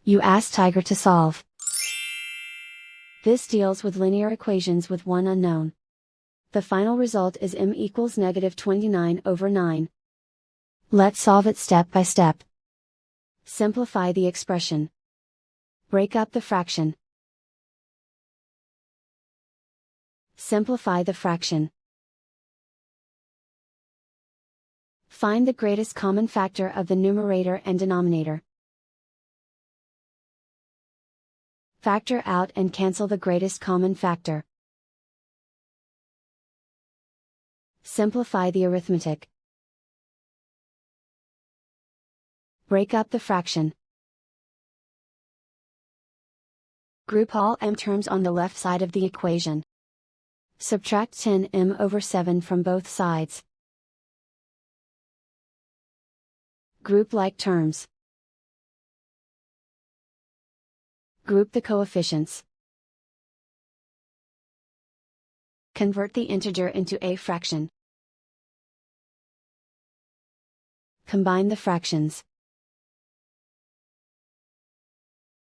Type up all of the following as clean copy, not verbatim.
You ask Tiger to solve. This deals with linear equations with one unknown. The final result is m equals -29/9. Let's solve it step by step. Simplify the expression. Break up the fraction. Simplify the fraction. Find the greatest common factor of the numerator and denominator. Factor out and cancel the greatest common factor. Simplify the arithmetic. Break up the fraction. Group all m terms on the left side of the equation. Subtract 10m/7 from both sides. Group like terms. Group the coefficients. Convert the integer into a fraction. Combine the fractions.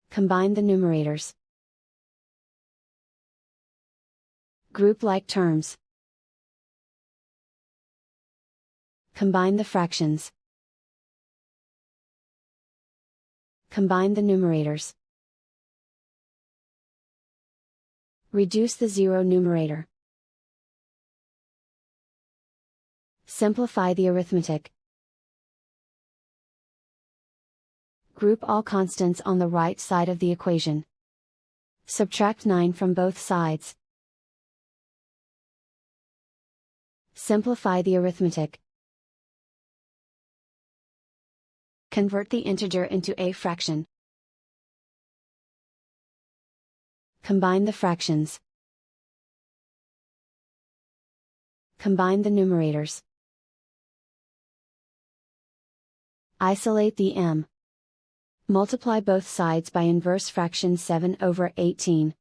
Combine the numerators. Group like terms. Combine the fractions. Combine the numerators. Reduce the zero numerator. Simplify the arithmetic. Group all constants on the right side of the equation. Subtract 9 from both sides. Simplify the arithmetic. Convert the integer into a fraction. Combine the fractions. Combine the numerators. Isolate the m. Multiply both sides by inverse fraction 7/18.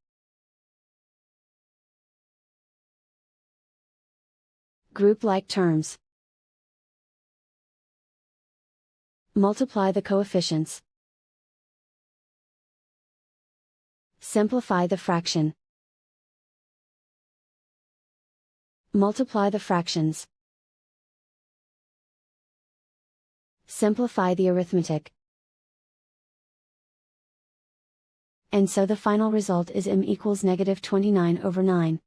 Group like terms. Multiply the coefficients. Simplify the fraction. Multiply the fractions. Simplify the arithmetic. And so the final result is m equals -29/9.